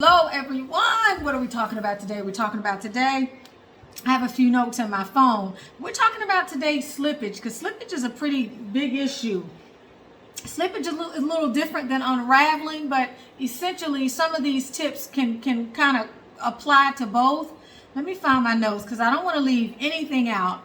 Hello everyone, what are we talking about today? I have a few notes on my phone. We're talking about today slippage, because slippage is a pretty big issue. Slippage is a little different than unraveling, but essentially some of these tips can kind of apply to both. Let me find my notes because I don't want to leave anything out.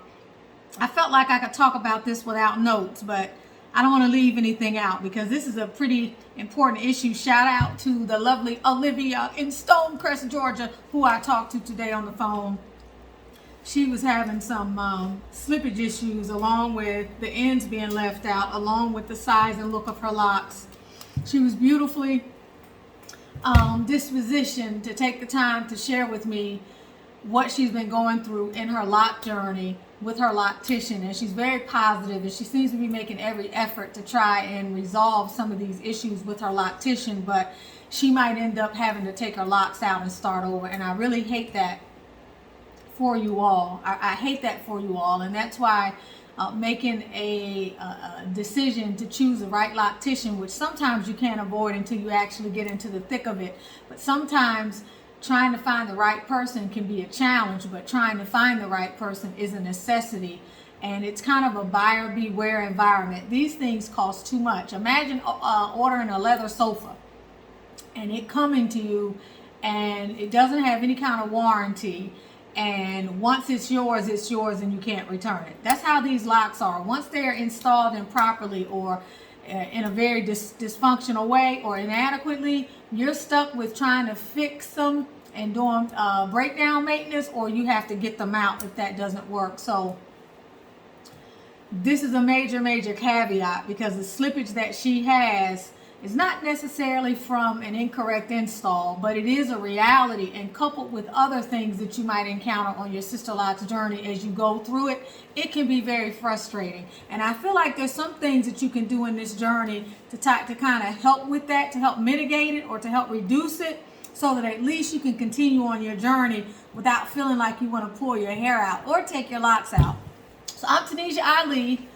I felt like I could talk about this without notes, but I don't want to leave anything out because this is a pretty important issue. Shout out to the lovely Olivia in Stonecrest, Georgia, who I talked to today on the phone. She was having some slippage issues along with the ends being left out, along with the size and look of her locks. She was beautifully dispositioned to take the time to share with me what she's been going through in her lock journey with her Loctition, and she's very positive, and she seems to be making every effort to try and resolve some of these issues with her Loctition, but she might end up having to take her locks out and start over, and I really hate that for you all. I hate that for you all, and that's why making a decision to choose the right Loctition, which sometimes you can't avoid until you actually get into the thick of it, but sometimes trying to find the right person can be a challenge, but trying to find the right person is a necessity. And it's kind of a buyer beware environment. These things cost too much. Imagine ordering a leather sofa and it coming to you and it doesn't have any kind of warranty. And once it's yours and you can't return it. That's how these locks are. Once they're installed improperly or in a very dysfunctional way or inadequately, you're stuck with trying to fix them and doing breakdown maintenance, or you have to get them out if that doesn't work. So this is a major caveat, because the slippage that she has is not necessarily from an incorrect install, but it is a reality, and coupled with other things that you might encounter on your Sisterlocks journey as you go through it, it can be very frustrating. And I feel like there's some things that you can do in this journey to kind of help with that, to help mitigate it or to help reduce it, so that at least you can continue on your journey without feeling like you want to pull your hair out or take your locks out. So I'm Tanisha Ali.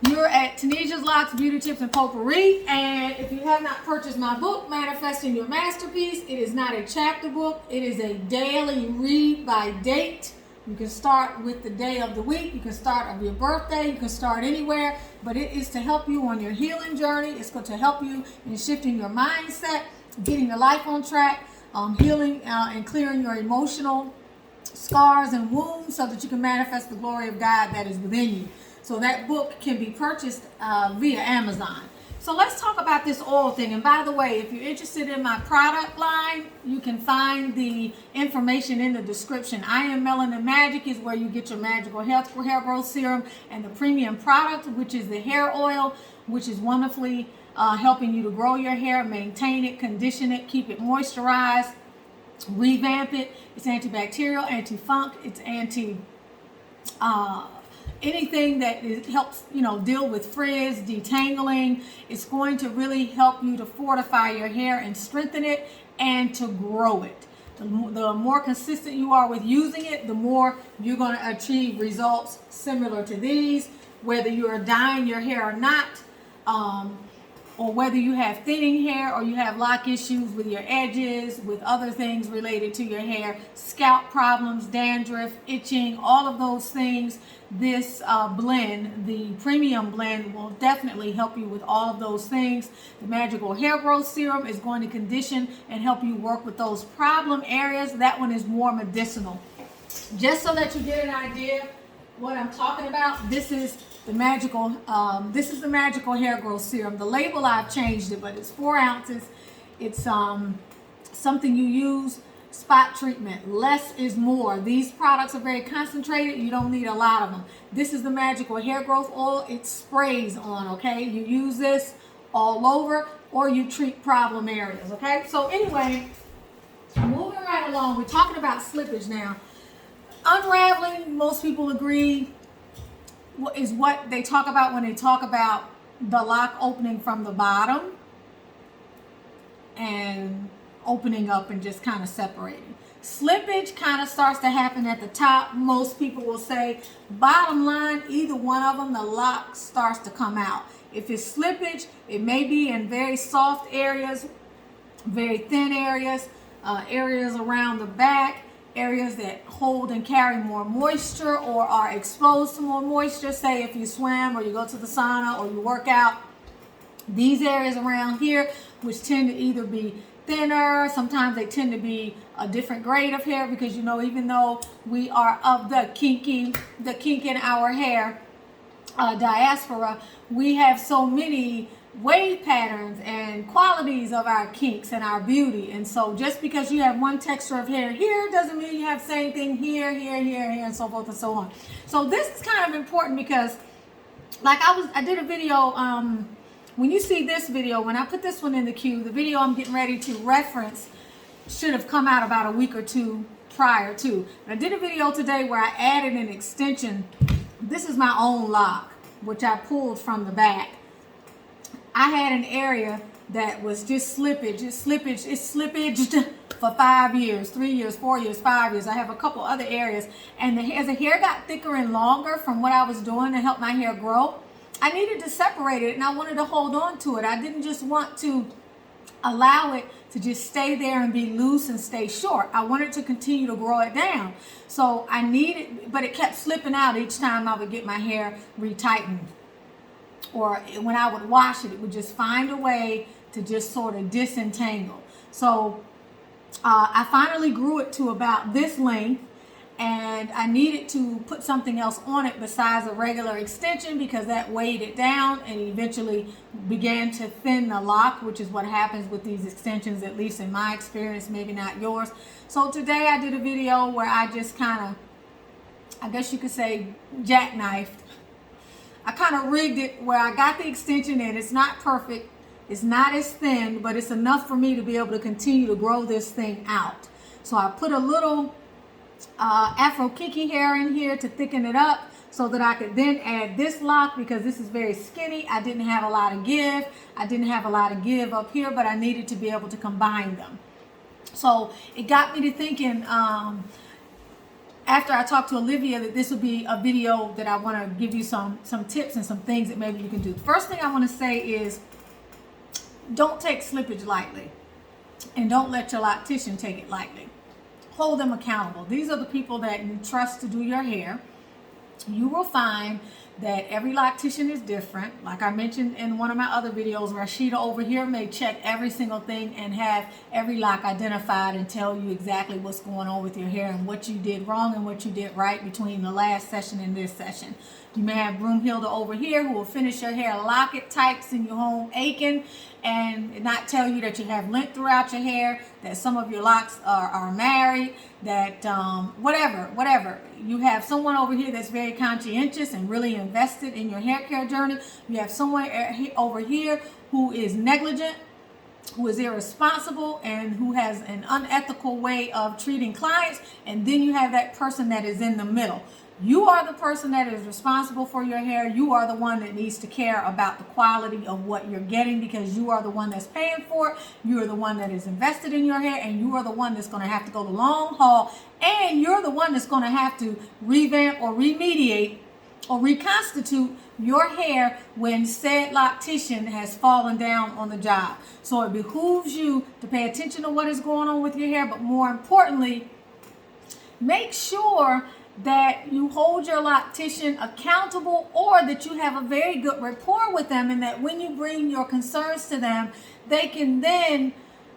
You're at Tanisha's Locks, Beauty Tips and Potpourri, and if you have not purchased my book, Manifesting Your Masterpiece, it is not a chapter book. It is a daily read by date. You can start with the day of the week. You can start on your birthday. You can start anywhere, but it is to help you on your healing journey. It's going to help you in shifting your mindset, getting your life on track, healing and clearing your emotional scars and wounds so that you can manifest the glory of God that is within you. So that book can be purchased via Amazon. So let's talk about this oil thing. And by the way, if you're interested in my product line, you can find the information in the description. I Am Melanin Magic is where you get your magical hair growth serum and the premium product, which is the hair oil, which is wonderfully helping you to grow your hair, maintain it, condition it, keep it moisturized, revamp it. It's antibacterial, anti-funk, it's anything that helps, deal with frizz, detangling. It's going to really help you to fortify your hair and strengthen it and to grow it. The more consistent you are with using it, the more you're going to achieve results similar to these, whether you're dyeing your hair or not, or whether you have thinning hair or you have lock issues with your edges, with other things related to your hair, scalp problems, dandruff, itching, all of those things. This blend, the premium blend, will definitely help you with all of those things. The magical hair growth serum is going to condition and help you work with those problem areas. That one is more medicinal. Just so that you get an idea what I'm talking about, this is the magical hair growth serum. The label, I've changed it, but it's 4 ounces. It's something you use, spot treatment. Less is more. These products are very concentrated. You don't need a lot of them. This is the magical hair growth oil. It sprays on, okay? You use this all over, or you treat problem areas, okay? So anyway, moving right along, we're talking about slippage now. Unraveling, most people agree, is what they talk about when they talk about the lock opening from the bottom and opening up and just kind of separating. Slippage kind of starts to happen at the top. Most people will say, bottom line, either one of them, the lock starts to come out. If it's slippage, it may be in very soft areas, very thin areas, areas around the back, areas that hold and carry more moisture or are exposed to more moisture. Say if you swim or you go to the sauna or you work out, these areas around here, which tend to either be thinner, sometimes they tend to be a different grade of hair, because you know, even though we are of the kink in our hair diaspora, we have so many wave patterns and qualities of our kinks and our beauty. And so just because you have one texture of hair here doesn't mean you have the same thing here, and so forth and so on. So this is kind of important because, like, I did a video, when you see this video, when I put this one in the queue, the video I'm getting ready to reference should have come out about a week or two prior to. I did a video today where I added an extension. This is my own lock, which I pulled from the back. I had an area that was just slippage. It's slippaged for 5 years, 3 years, 4 years, 5 years. I have a couple other areas. And as the hair got thicker and longer from what I was doing to help my hair grow, I needed to separate it, and I wanted to hold on to it. I didn't just want to allow it to just stay there and be loose and stay short. I wanted to continue to grow it down. So I needed, but it kept slipping out each time I would get my hair retightened. Or when I would wash it, it would just find a way to just sort of disentangle. So I finally grew it to about this length, and I needed to put something else on it besides a regular extension, because that weighed it down and eventually began to thin the lock, which is what happens with these extensions, at least in my experience, maybe not yours. So today I did a video where I just kind of, I guess you could say, jackknifed. I kind of rigged it where I got the extension in. It's not perfect. It's not as thin, but it's enough for me to be able to continue to grow this thing out. So I put a little Afro kinky hair in here to thicken it up so that I could then add this lock, because this is very skinny. I didn't have a lot of give. I didn't have a lot of give up here, but I needed to be able to combine them. So it got me to thinking, after I talked to Olivia, that this would be a video that I want to give you some tips and some things that maybe you can do. The first thing I want to say is, don't take slippage lightly, and don't let your loctician take it lightly. Hold them accountable. These are the people that you trust to do your hair. You will find that every loctician is different. Like I mentioned in one of my other videos, Rashida over here may check every single thing and have every lock identified and tell you exactly what's going on with your hair and what you did wrong and what you did right between the last session and this session. You may have Broomhilda over here who will finish your hair, lock it tight, send you home aching, and not tell you that you have lint throughout your hair, that some of your locks are married, that whatever. You have someone over here that's very conscientious and really invested in your hair care journey. You have someone over here who is negligent, who is irresponsible, and who has an unethical way of treating clients. And then you have that person that is in the middle. You are the person that is responsible for your hair. You are the one that needs to care about the quality of what you're getting, because you are the one that's paying for it. You are the one that is invested in your hair, and you are the one that's going to have to go the long haul, and you're the one that's going to have to revamp or remediate or reconstitute your hair when said loctician has fallen down on the job. So it behooves you to pay attention to what is going on with your hair, but more importantly, make sure that you hold your loctician accountable, or that you have a very good rapport with them, and that when you bring your concerns to them, they can then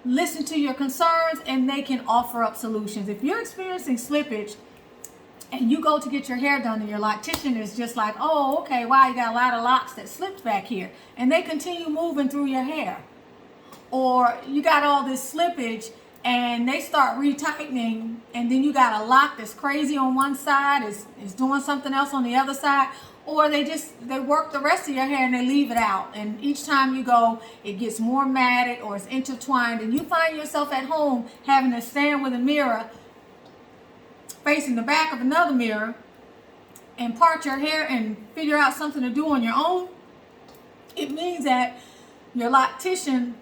listen to your concerns and they can offer up solutions. If you're experiencing slippage and you go to get your hair done and your loctician is just like, oh, okay, wow, you got a lot of locks that slipped back here, and they continue moving through your hair, or you got all this slippage and they start retightening, and then you got a lock that's crazy on one side, is doing something else on the other side, or they work the rest of your hair and they leave it out, and each time you go it gets more matted or it's intertwined, and you find yourself at home having to stand with a mirror facing the back of another mirror and part your hair and figure out something to do on your own. It means that your loctician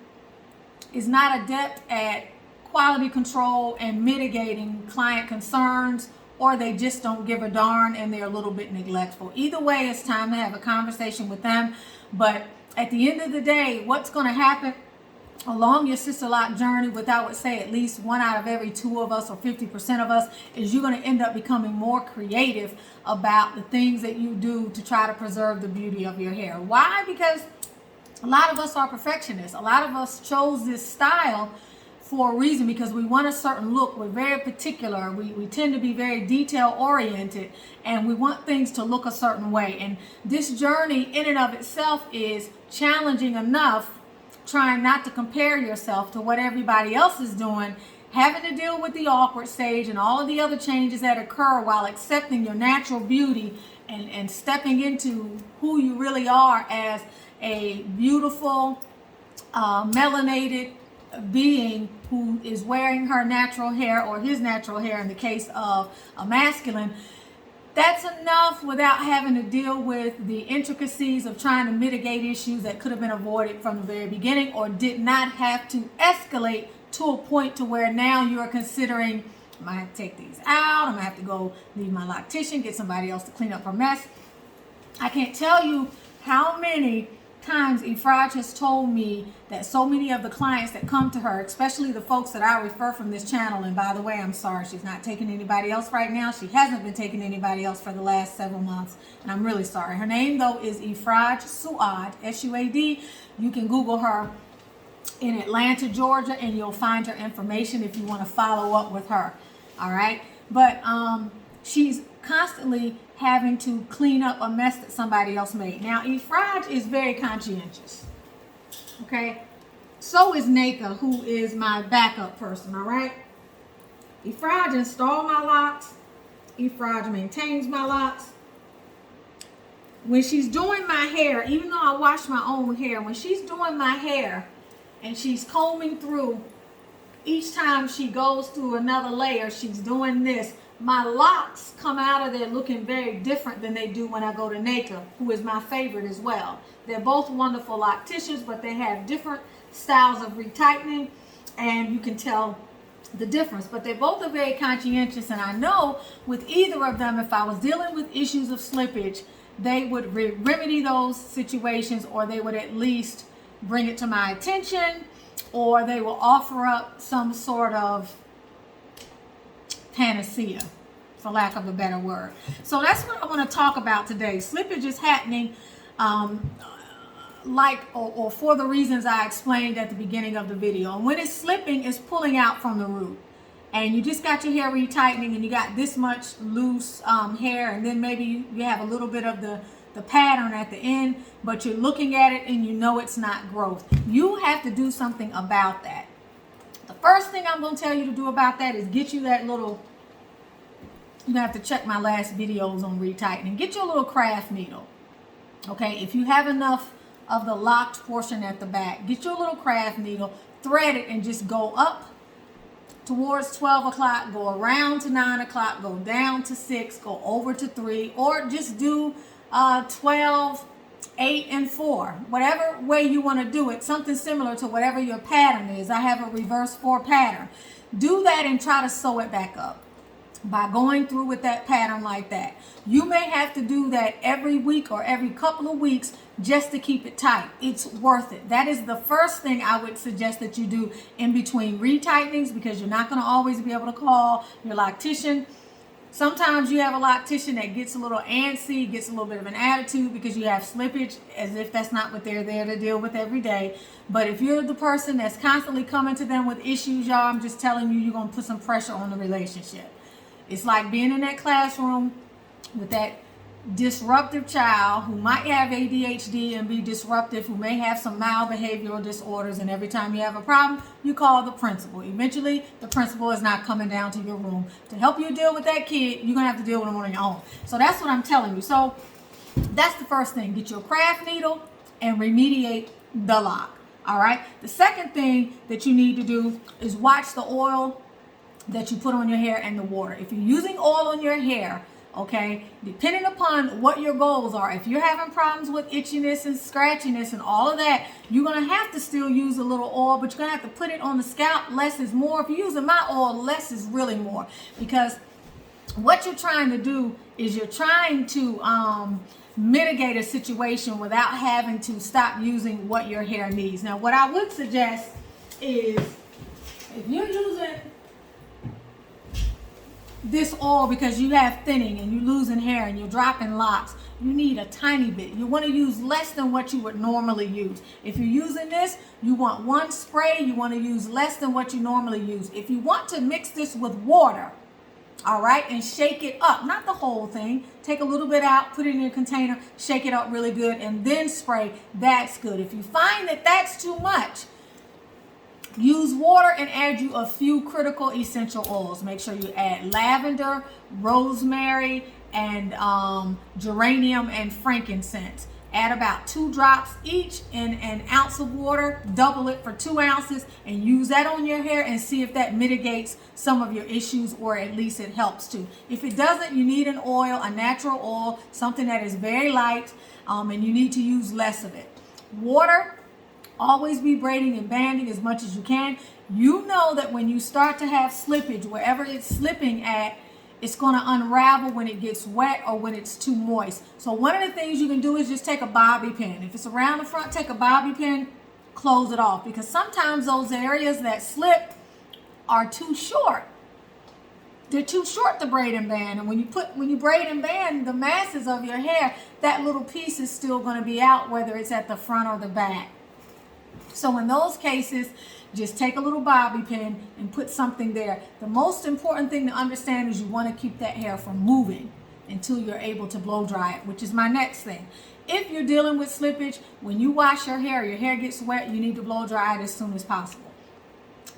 is not adept at quality control and mitigating client concerns, or they just don't give a darn and they're a little bit neglectful. Either way, it's time to have a conversation with them. But at the end of the day, what's going to happen along your sister lock journey with, I would say, at least 1 out of every 2 of us or 50% of us, is you're going to end up becoming more creative about the things that you do to try to preserve the beauty of your hair. Why? Because a lot of us are perfectionists. A lot of us chose this style for a reason, because we want a certain look. We're very particular. We tend to be very detail oriented, and we want things to look a certain way. And this journey in and of itself is challenging enough, trying not to compare yourself to what everybody else is doing, having to deal with the awkward stage and all of the other changes that occur while accepting your natural beauty and stepping into who you really are as a beautiful, melanated being who is wearing her natural hair, or his natural hair in the case of a masculine. That's enough without having to deal with the intricacies of trying to mitigate issues that could have been avoided from the very beginning, or did not have to escalate to a point to where now you are considering, I might have to take these out, I'm gonna have to go leave my loctician, get somebody else to clean up her mess. I can't tell you how many times Efraj has told me that so many of the clients that come to her, especially the folks that I refer from this channel, and by the way, I'm sorry, she's not taking anybody else right now. She hasn't been taking anybody else for the last several months, and I'm really sorry. Her name, though, is Efraj Suad, S-U-A-D. You can Google her in Atlanta, Georgia, and you'll find her information if you want to follow up with her. All right? But she's constantly having to clean up a mess that somebody else made. Now, Efraj is very conscientious. Okay? So is Naka, who is my backup person, all right? Efraj installed my locks. Efraj maintains my locks. When she's doing my hair, even though I wash my own hair, when she's doing my hair and she's combing through, each time she goes through another layer, she's doing this. My locks come out of there looking very different than they do when I go to Naka, who is my favorite as well. They're both wonderful locticians, but they have different styles of retightening, and you can tell the difference. But they both are very conscientious, and I know with either of them, if I was dealing with issues of slippage, they would remedy those situations, or they would at least bring it to my attention, or they will offer up some sort of panacea, for lack of a better word. So that's what I want to talk about today. Slippage is happening or for the reasons I explained at the beginning of the video. And when it's slipping, it's pulling out from the root. And you just got your hair retightening and you got this much loose hair, and then maybe you have a little bit of the pattern at the end, but you're looking at it and you know it's not growth. You have to do something about that. The first thing I'm going to tell you to do about that is get you that little, you're going to have to check my last videos on retightening. Get your little craft needle. Okay, if you have enough of the locked portion at the back, get your little craft needle, thread it, and just go up towards 12 o'clock, go around to 9 o'clock, go down to 6, go over to 3, or just do 12, 8, and 4. Whatever way you want to do it, something similar to whatever your pattern is. I have a reverse 4 pattern. Do that and try to sew it back up by going through with that pattern like that. You may have to do that every week or every couple of weeks just to keep it tight. It's worth it. That is the first thing I would suggest that you do in between retightenings, because you're not going to always be able to call your loctician. Sometimes you have a loctician that gets a little antsy, gets a little bit of an attitude because you have slippage, as if that's not what they're there to deal with every day. But if you're the person that's constantly coming to them with issues, y'all, I'm just telling you, you're going to put some pressure on the relationship. It's like being in that classroom with that disruptive child who might have ADHD and be disruptive, who may have some mild behavioral disorders, and every time you have a problem, you call the principal. Eventually, the principal is not coming down to your room to help you deal with that kid. You're going to have to deal with them on your own. So that's what I'm telling you. So that's the first thing. Get your craft needle and remediate the lock. All right. The second thing that you need to do is watch the oil that you put on your hair and the water. If you're using oil on your hair, okay, depending upon what your goals are, if you're having problems with itchiness and scratchiness and all of that, you're going to have to still use a little oil, but you're going to have to put it on the scalp. Less is more. If you're using my oil, less is really more, because what you're trying to do is you're trying to mitigate a situation without having to stop using what your hair needs. Now, what I would suggest is if you're using this oil because you have thinning and you're losing hair and you're dropping locks, you need a tiny bit. You want to use less than what you would normally use. If you're using this, you want one spray, you want to use less than what you normally use. If you want to mix this with water, all right, and shake it up, not the whole thing, take a little bit out, put it in a container, shake it up really good, and then spray, that's good. If you find that that's too much, use water and add you a few critical essential oils. Make sure you add lavender, rosemary, and geranium and frankincense. Add about 2 drops each in an ounce of water, double it for 2 ounces, and use that on your hair and see if that mitigates some of your issues, or at least it helps to. If it doesn't, you need an oil, a natural oil, something that is very light, and you need to use less of it. Water, always be braiding and banding as much as you can. You know that when you start to have slippage, wherever it's slipping at, it's going to unravel when it gets wet or when it's too moist. So one of the things you can do is just take a bobby pin. If it's around the front, take a bobby pin, close it off, because sometimes those areas that slip are too short. They're too short to braid and band, and when you braid and band the masses of your hair, that little piece is still going to be out, whether it's at the front or the back. So in those cases, just take a little bobby pin and put something there. The most important thing to understand is you want to keep that hair from moving until you're able to blow dry it, which is my next thing. If you're dealing with slippage, when you wash your hair gets wet, you need to blow dry it as soon as possible.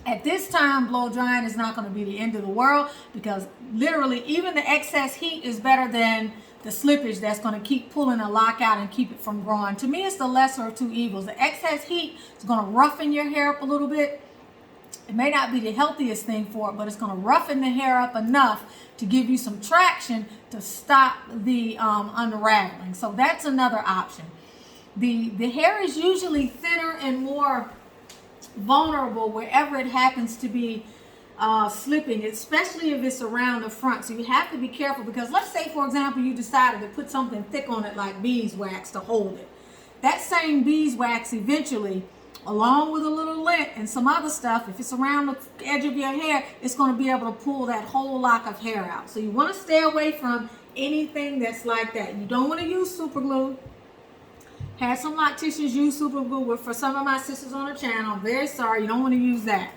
At this time, blow drying is not going to be the end of the world, because literally even the excess heat is better than the slippage that's going to keep pulling a lock out and keep it from growing. To me, it's the lesser of two evils. The excess heat is going to roughen your hair up a little bit. It may not be the healthiest thing for it, but it's going to roughen the hair up enough to give you some traction to stop the unraveling. So that's another option. The hair is usually thinner and more vulnerable wherever it happens to be slipping, especially if it's around the front. So you have to be careful, because let's say, for example, you decided to put something thick on it like beeswax to hold it. That same beeswax eventually, along with a little lint and some other stuff, if it's around the edge of your hair, it's going to be able to pull that whole lock of hair out. So you want to stay away from anything that's like that. You don't want to use super glue. Had some Locticians use super glue for some of my sisters on the channel. I'm very sorry, you don't want to use that.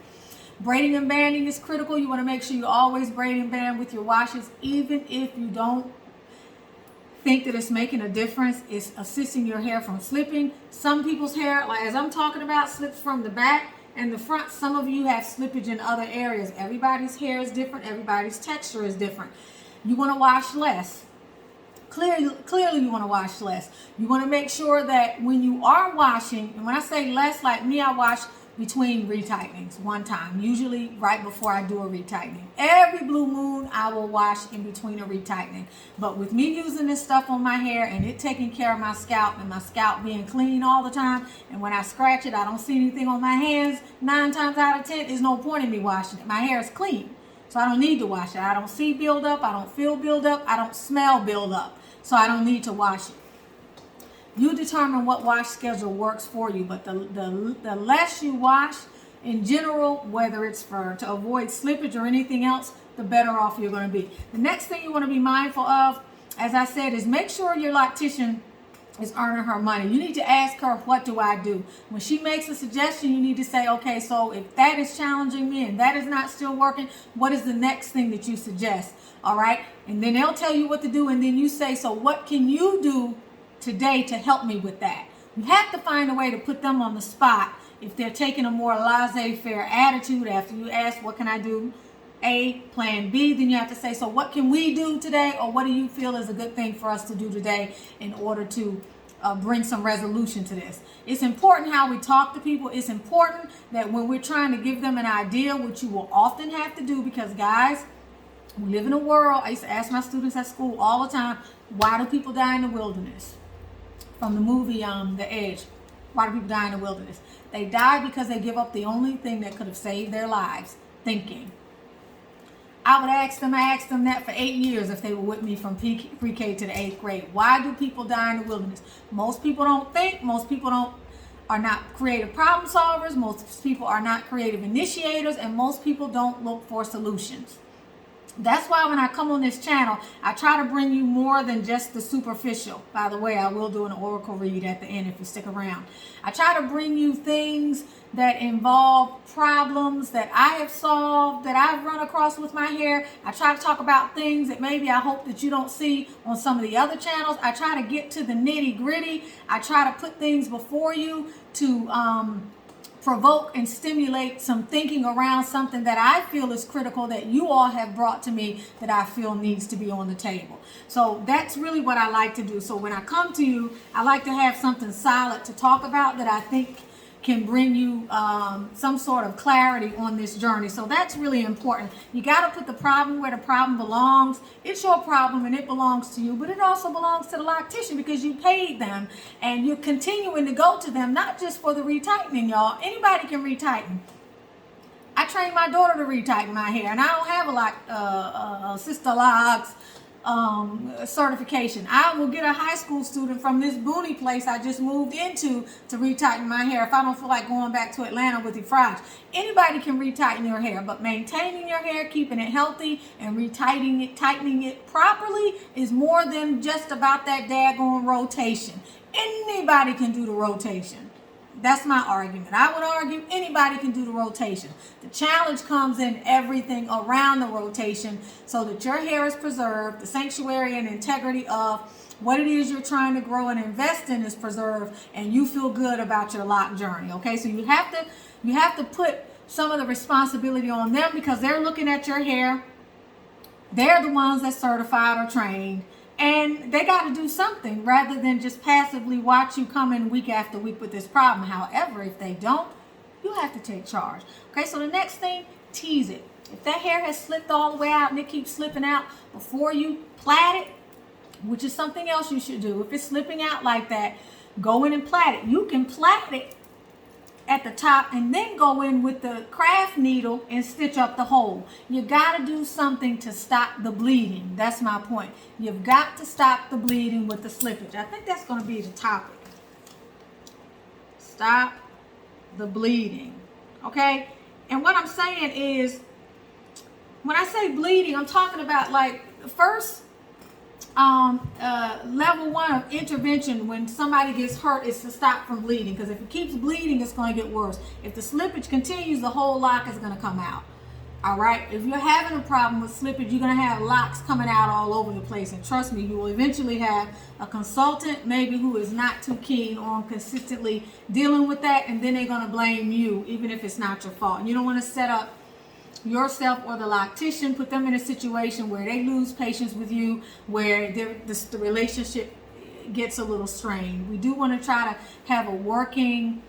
Braiding and banding is critical. You want to make sure you always braid and band with your washes, even if you don't think that it's making a difference. It's assisting your hair from slipping. Some people's hair, like as I'm talking about, slips from the back and the front. Some of you have slippage in other areas. Everybody's hair is different. Everybody's texture is different. You want to wash less. Clearly you want to wash less. You want to make sure that when you are washing, and when I say less, like me, I wash between retightenings one time, usually right before I do a retightening. Every blue moon I will wash in between a retightening. But with me using this stuff on my hair and it taking care of my scalp, and my scalp being clean all the time, and when I scratch it I don't see anything on my hands, 9 times out of 10 there's no point in me washing it. My hair is clean, so I don't need to wash it. I don't see buildup, I don't feel buildup, I don't smell buildup, so I don't need to wash it. You determine what wash schedule works for you, but the less you wash in general, whether it's to avoid slippage or anything else, the better off you're going to be. The next thing you want to be mindful of, as I said, is make sure your Loctician is earning her money. You need to ask her, what do I do? When she makes a suggestion, you need to say, okay, so if that is challenging me and that is not still working, what is the next thing that you suggest? All right, and then they'll tell you what to do, and then you say, so what can you do today to help me with that? You have to find a way to put them on the spot if they're taking a more laissez-faire attitude. After you ask, what can I do? A, plan B, then you have to say, so what can we do today, or what do you feel is a good thing for us to do today in order to bring some resolution to this? It's important how we talk to people. It's important that when we're trying to give them an idea, which you will often have to do, because guys, we live in a world. I used to ask my students at school all the time, why do people die in the wilderness? From the movie The Edge. Why do people die in the wilderness? They die because they give up the only thing that could have saved their lives, thinking. I would ask them that for 8 years if they were with me from pre-K to the 8th grade. Why do people die in the wilderness? Most people don't think. Most people don't are not creative problem solvers. Most people are not creative initiators, and most people don't look for solutions. That's why when I come on this channel, I try to bring you more than just the superficial. By the way, I will do an oracle read at the end if you stick around. I try to bring you things that involve problems that I have solved, that I've run across with my hair. I try to talk about things that maybe I hope that you don't see on some of the other channels. I try to get to the nitty gritty. I try to put things before you to provoke and stimulate some thinking around something that I feel is critical that you all have brought to me that I feel needs to be on the table. So that's really what I like to do. So when I come to you, I like to have something solid to talk about that I think can bring you some sort of clarity on this journey. So that's really important. You got to put the problem where the problem belongs. It's your problem and it belongs to you, but it also belongs to the loctician because you paid them and you're continuing to go to them, not just for the retightening, y'all. Anybody can retighten. I trained my daughter to retighten my hair, and I don't have a Sisterlocks certification. I will get a high school student from this boony place I just moved into to retighten my hair if I don't feel like going back to Atlanta with the frogs. Anybody can retighten your hair, but maintaining your hair, keeping it healthy, and tightening it properly is more than just about that daggone rotation. Anybody can do the rotation. That's my argument. I would argue anybody can do the rotation. The challenge comes in everything around the rotation so that your hair is preserved, the sanctuary and integrity of what it is you're trying to grow and invest in is preserved, and you feel good about your lock journey. Okay, so you have to put some of the responsibility on them because they're looking at your hair. They're the ones that's certified or trained. And they got to do something rather than just passively watch you come in week after week with this problem. However, if they don't, you have to take charge. Okay, so the next thing, tease it. If that hair has slipped all the way out and it keeps slipping out, before you plait it, which is something else you should do. If it's slipping out like that, go in and plait it. You can plait it at the top and then go in with the craft needle and stitch up the hole. You got to do something to stop the bleeding. That's my point. You've got to stop the bleeding with the slippage. I think that's going to be the topic. Stop the bleeding. Okay? And what I'm saying is, when I say bleeding, I'm talking about like the first level one of intervention when somebody gets hurt is to stop from bleeding, because if it keeps bleeding, it's going to get worse. If the slippage continues, the whole lock is going to come out. All right, if you're having a problem with slippage, you're going to have locks coming out all over the place, and trust me, you will eventually have a consultant maybe who is not too keen on consistently dealing with that, and then they're going to blame you even if it's not your fault. And you don't want to set up yourself or the loctician, put them in a situation where they lose patience with you, where the relationship gets a little strained. We do want to try to have a working,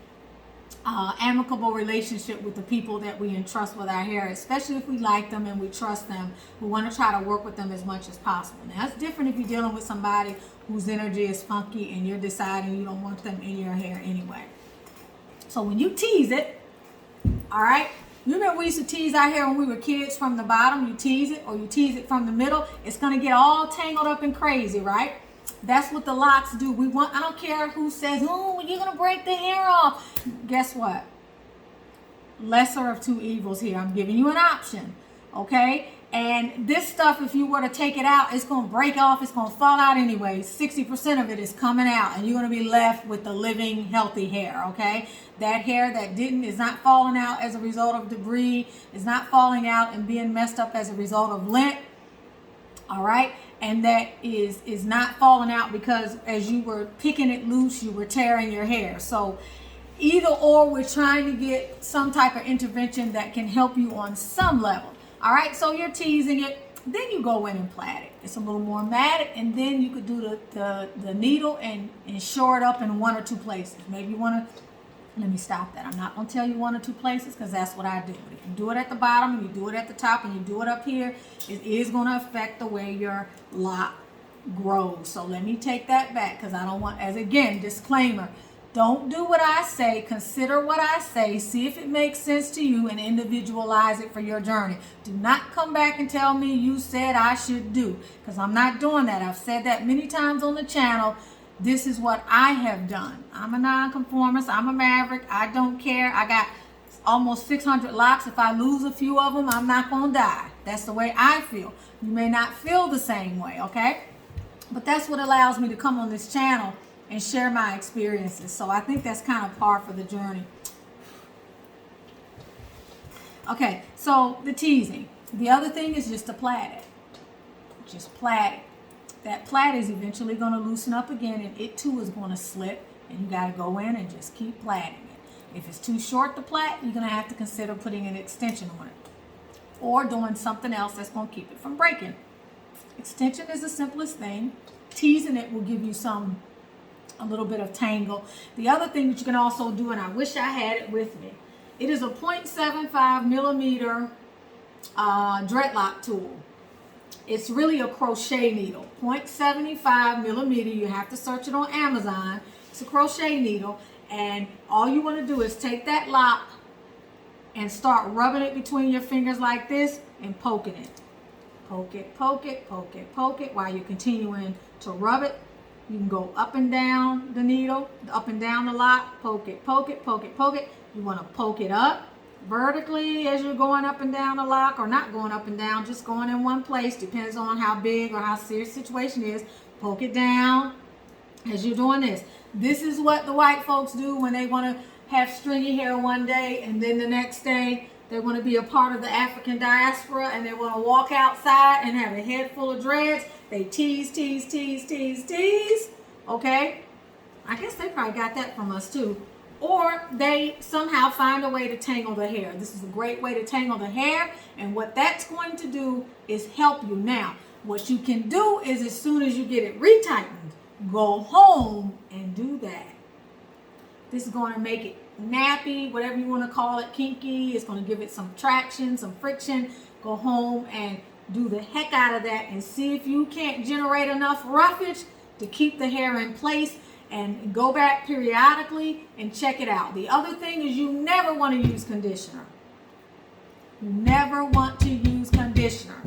amicable relationship with the people that we entrust with our hair, especially if we like them and we trust them. We want to try to work with them as much as possible. Now, it's different if you're dealing with somebody whose energy is funky and you're deciding you don't want them in your hair anyway. So when you tease it, all right, you remember we used to tease our hair when we were kids from the bottom? You tease it, or you tease it from the middle. It's going to get all tangled up and crazy, right? That's what the locks do. I don't care who says, oh, you're going to break the hair off. Guess what? Lesser of two evils here. I'm giving you an option, okay? And this stuff, if you were to take it out, it's going to break off. It's going to fall out anyway. 60% of it is coming out, and you're going to be left with the living, healthy hair, okay? That hair that is not falling out as a result of debris, is not falling out and being messed up as a result of lint, all right? And that is not falling out because as you were picking it loose, you were tearing your hair. So either or, we're trying to get some type of intervention that can help you on some level. All right, so you're teasing it, then you go in and plait it. It's a little more matted, and then you could do the needle and shore it up in one or two places. Maybe you want to, let me stop that. I'm not going to tell you one or two places because that's what I do. But if you do it at the bottom and you do it at the top and you do it up here, it is going to affect the way your lock grows. So let me take that back because I don't want, as again, disclaimer, don't do what I say. Consider what I say. See if it makes sense to you and individualize it for your journey. Do not come back and tell me you said I should do, because I'm not doing that. I've said that many times on the channel. This is what I have done. I'm a nonconformist. I'm a maverick. I don't care. I got almost 600 locks. If I lose a few of them, I'm not going to die. That's the way I feel. You may not feel the same way, okay? But that's what allows me to come on this channel and share my experiences. So I think that's kind of par for the journey. Okay, so the teasing. The other thing is just to plait it. Just plait it. That plait is eventually going to loosen up again, and it too is going to slip, and you got to go in and just keep plaiting it. If it's too short to plait, you're going to have to consider putting an extension on it or doing something else that's going to keep it from breaking. Extension is the simplest thing. Teasing it will give you a little bit of tangle. The other thing that you can also do, and I wish I had it with me, it is a 0.75 millimeter dreadlock tool. It's really a crochet needle, 0.75 millimeter. You have to search it on Amazon. It's a crochet needle, and all you want to do is take that lock and start rubbing it between your fingers like this and poking it. Poke it, poke it, poke it, poke it while you're continuing to rub it. You can go up and down the needle, up and down the lock, poke it, poke it, poke it, poke it. You want to poke it up vertically as you're going up and down the lock, or not going up and down, just going in one place. Depends on how big or how serious the situation is. Poke it down as you're doing this. This is what the white folks do when they want to have stringy hair one day, and then the next day they want to be a part of the African diaspora, and they want to walk outside and have a head full of dreads. They tease, tease, tease, tease, tease. Okay? I guess they probably got that from us too. Or they somehow find a way to tangle the hair. This is a great way to tangle the hair, and what that's going to do is help you. Now, what you can do is, as soon as you get it retightened, go home and do that. This is going to make it nappy, whatever you want to call it, kinky. It's going to give it some traction, some friction. Go home and do the heck out of that and see if you can't generate enough roughage to keep the hair in place. And go back periodically and check it out. The other thing is, you never want to use conditioner. You never want to use conditioner.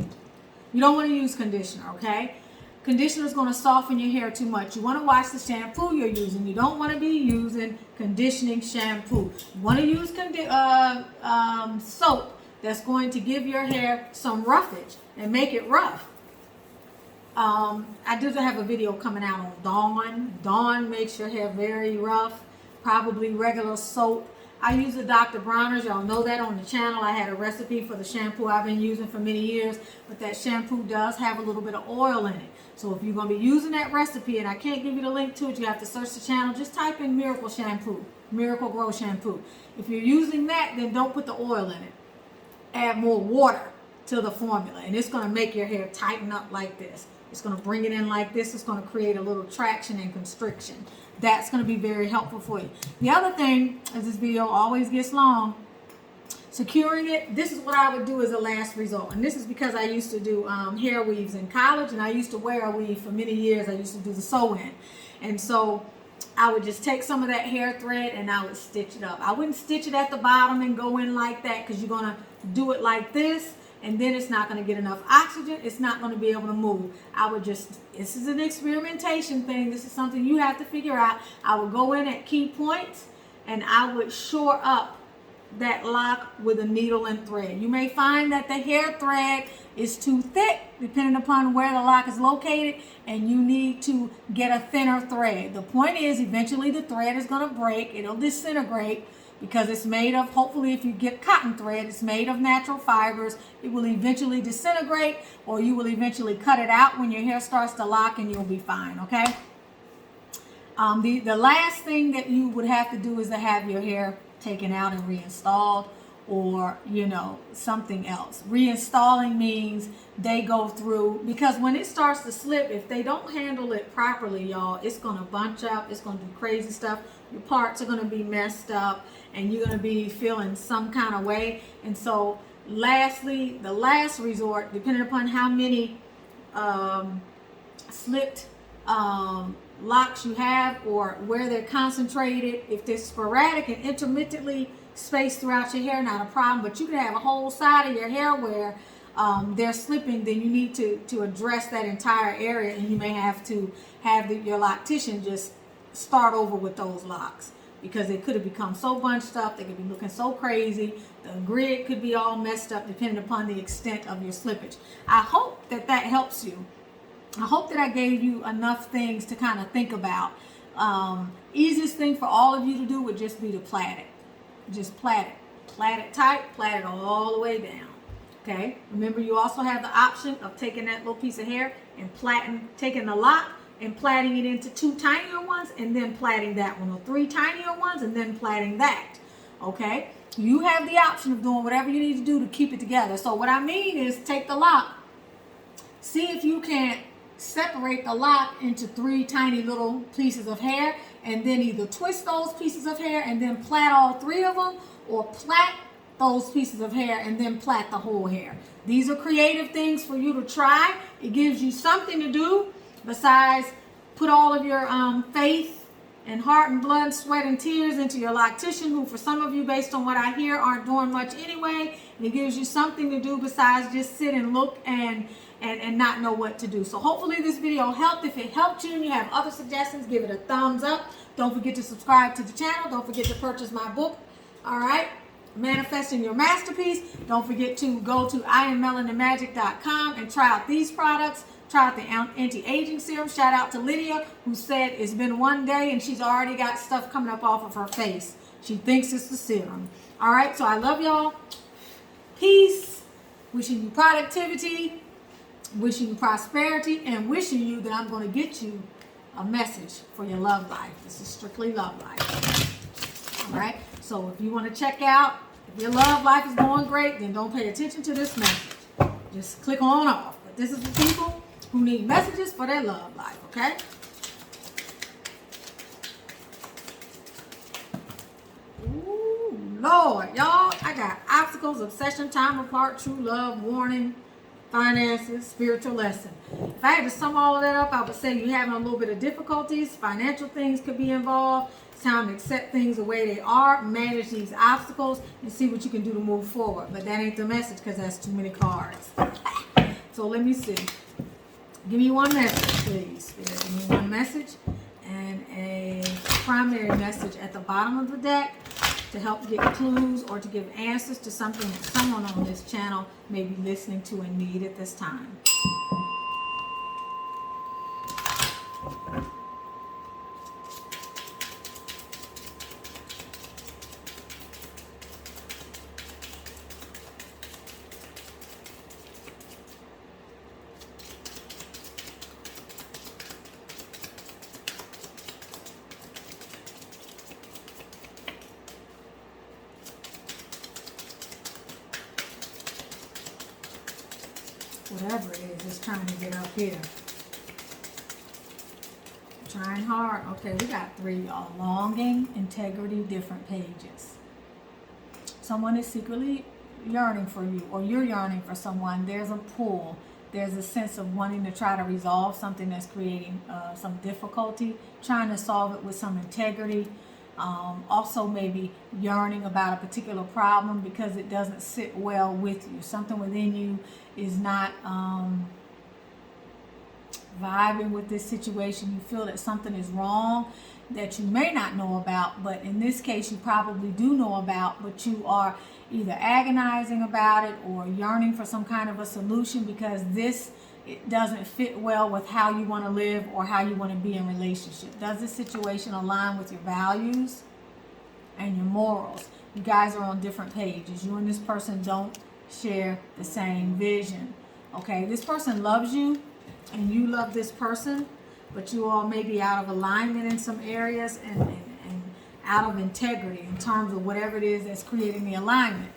You don't want to use conditioner, okay? Conditioner is going to soften your hair too much. You want to watch the shampoo you're using. You don't want to be using conditioning shampoo. You want to use soap that's going to give your hair some roughage and make it rough. I do have a video coming out on Dawn. Dawn makes your hair very rough, probably regular soap. I use a Dr. Bronner's. Y'all know that on the channel. I had a recipe for the shampoo I've been using for many years, but that shampoo does have a little bit of oil in it. So if you're going to be using that recipe, and I can't give you the link to it, you have to search the channel. Just type in Miracle Shampoo, Miracle Grow Shampoo. If you're using that, then don't put the oil in it. Add more water to the formula, and it's going to make your hair tighten up like this. It's going to bring it in like this. It's going to create a little traction and constriction. That's going to be very helpful for you. The other thing, as this video always gets long, securing it, this is what I would do as a last resort. And this is because I used to do hair weaves in college, and I used to wear a weave for many years. I used to do the sew-in. And so I would just take some of that hair thread and I would stitch it up. I wouldn't stitch it at the bottom and go in like that, because you're going to do it like this, and then it's not going to get enough oxygen. It's not going to be able to move. I would just, this is an experimentation thing. This is something you have to figure out. I would go in at key points and I would shore up that lock with a needle and thread. You may find that the hair thread is too thick, depending upon where the lock is located, and you need to get a thinner thread. The point is, eventually the thread is going to break. It'll disintegrate, because it's made of, hopefully if you get cotton thread, it's made of natural fibers. It will eventually disintegrate, or you will eventually cut it out when your hair starts to lock, and you'll be fine, okay? The last thing that you would have to do is to have your hair taken out and reinstalled, or, you know, something else. Reinstalling means they go through, because when it starts to slip, if they don't handle it properly, y'all, it's going to bunch up. It's going to do crazy stuff. Your parts are going to be messed up, and you're going to be feeling some kind of way. And so lastly, the last resort, depending upon how many slipped locks you have, or where they're concentrated, if they're sporadic and intermittently spaced throughout your hair, not a problem. But you can have a whole side of your hair where they're slipping, then you need to address that entire area, and you may have to have your loctician just start over with those locks, because they could have become so bunched up, they could be looking so crazy, the grid could be all messed up depending upon the extent of your slippage. I hope that helps you. I hope that I gave you enough things to kind of think about. Easiest thing for all of you to do would just be to plait it. Just plait it. Plait it tight, plait it all the way down. Okay? Remember, you also have the option of taking that little piece of hair and taking the lock and plaiting it into 2 tinier ones, and then plaiting that one, or 3 tinier ones, and then plaiting that. Okay? You have the option of doing whatever you need to do to keep it together. So what I mean is, take the lock, see if you can separate the lock into 3 tiny little pieces of hair, and then either twist those pieces of hair and then plait all 3 of them, or plait those pieces of hair and then plait the whole hair. These are creative things for you to try. It gives you something to do besides put all of your faith and heart and blood, sweat and tears into your loctician, who for some of you, based on what I hear, aren't doing much anyway. And it gives you something to do besides just sit and look and not know what to do. So hopefully this video helped. If it helped you and you have other suggestions, give it a thumbs up. Don't forget to subscribe to the channel. Don't forget to purchase my book. All right, Manifesting Your Masterpiece. Don't forget to go to IamMelaninMagic.com and try out these products. Try out the anti-aging serum. Shout out to Lydia, who said it's been 1 day and she's already got stuff coming up off of her face. She thinks it's the serum. All right, so I love y'all. Peace. Wishing you productivity, wishing you prosperity, and wishing you that I'm going to get you a message for your love life. This is strictly love life. All right, so if you want to check out, if your love life is going great, then don't pay attention to this message. Just click on off. But this is for people who need messages for their love life, okay? Ooh, Lord, y'all, I got obstacles, obsession, time apart, true love, warning, finances, spiritual lesson. If I had to sum all of that up, I would say you're having a little bit of difficulties. Financial things could be involved. It's time to accept things the way they are, manage these obstacles, and see what you can do to move forward. But that ain't the message, because that's too many cards. So let me see. Give me one message, please. Spirit, give me one message and a primary message at the bottom of the deck to help get clues or to give answers to something that someone on this channel may be listening to and need at this time. Whatever it is, it's trying to get up here. Trying hard. Okay, we got 3, y'all. Longing, integrity, different pages. Someone is secretly yearning for you, or you're yearning for someone. There's a pull. There's a sense of wanting to try to resolve something that's creating some difficulty, trying to solve it with some integrity. Also maybe yearning about a particular problem because it doesn't sit well with you. Something within you is not vibing with this situation. You feel that something is wrong that you may not know about, but in this case you probably do know about, but you are either agonizing about it or yearning for some kind of a solution because it doesn't fit well with how you want to live or how you want to be in relationship. Does this situation align with your values and your morals? You guys are on different pages. You and this person don't share the same vision. Okay, this person loves you and you love this person, but you all may be out of alignment in some areas and out of integrity in terms of whatever it is that's creating the alignment.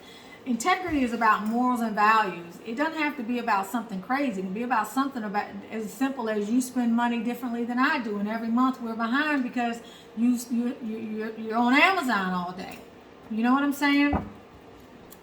Integrity is about morals and values. It doesn't have to be about something crazy. It can be about something about as simple as you spend money differently than I do, and every month we're behind because you're on Amazon all day. You know what I'm saying?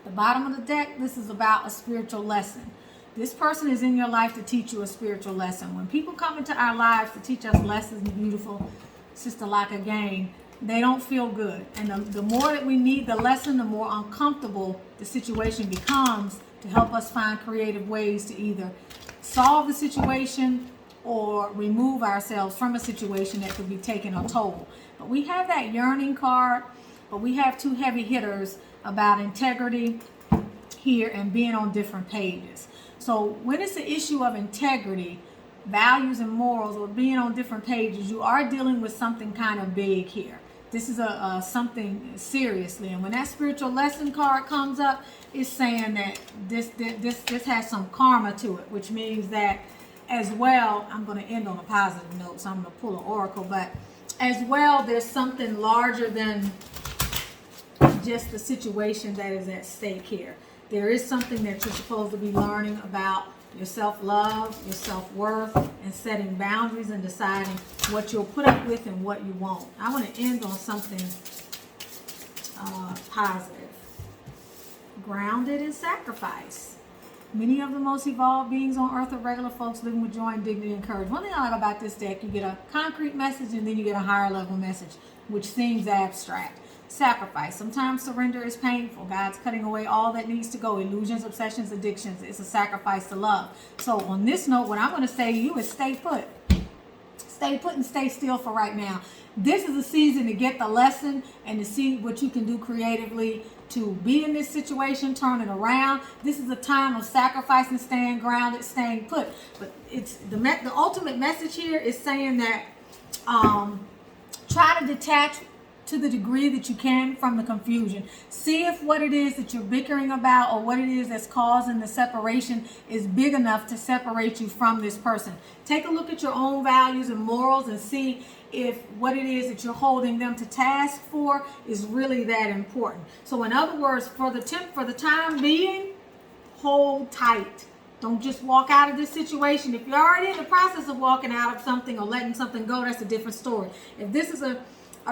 The bottom of the deck, this is about a spiritual lesson. This person is in your life to teach you a spiritual lesson. When people come into our lives to teach us lessons, beautiful Sister Lock again, they don't feel good. And the more that we need the lesson, the more uncomfortable the situation becomes to help us find creative ways to either solve the situation or remove ourselves from a situation that could be taking a toll. But we have that yearning card, but we have two heavy hitters about integrity here and being on different pages. So when it's an issue of integrity, values and morals, or being on different pages, you are dealing with something kind of big here. This is something seriously, and when that spiritual lesson card comes up, it's saying that this has some karma to it, which means that as well, I'm going to end on a positive note, so I'm going to pull an oracle, but as well, there's something larger than just the situation that is at stake here. There is something that you're supposed to be learning about your self-love, your self-worth, and setting boundaries and deciding what you'll put up with and what you won't. I want to end on something positive. Grounded in sacrifice. Many of the most evolved beings on earth are regular folks living with joy and dignity and courage. One thing I like about this deck, you get a concrete message and then you get a higher level message, which seems abstract. Sacrifice. Sometimes surrender is painful. God's cutting away all that needs to go. Illusions, obsessions, addictions. It's a sacrifice to love. So on this note, what I'm going to say to you is stay put. Stay put and stay still for right now. This is a season to get the lesson and to see what you can do creatively to be in this situation, turn it around. This is a time of sacrifice and staying grounded, staying put. But it's the ultimate message here is saying that try to detach to the degree that you can from the confusion. See if what it is that you're bickering about or what it is that's causing the separation is big enough to separate you from this person. Take a look at your own values and morals and see if what it is that you're holding them to task for is really that important. So in other words, for the time being, hold tight. Don't just walk out of this situation. If you're already in the process of walking out of something or letting something go, that's a different story. If this is a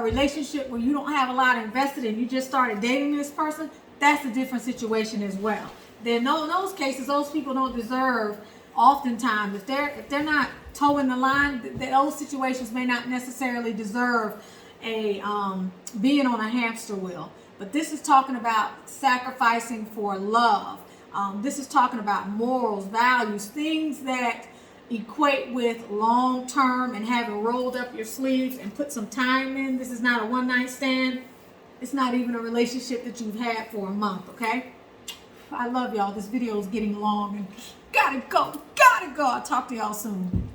relationship where you don't have a lot invested and you just started dating this person, that's a different situation as well. Then in those cases, those people don't deserve, oftentimes, if they're not towing the line, those situations may not necessarily deserve a being on a hamster wheel. But this is talking about sacrificing for love. This is talking about morals, values, things that equate with long term and having rolled up your sleeves and put some time in. This is not a one-night stand. It's not even a relationship that you've had for a month, okay? I love y'all. This video is getting long and gotta go. I'll talk to y'all soon.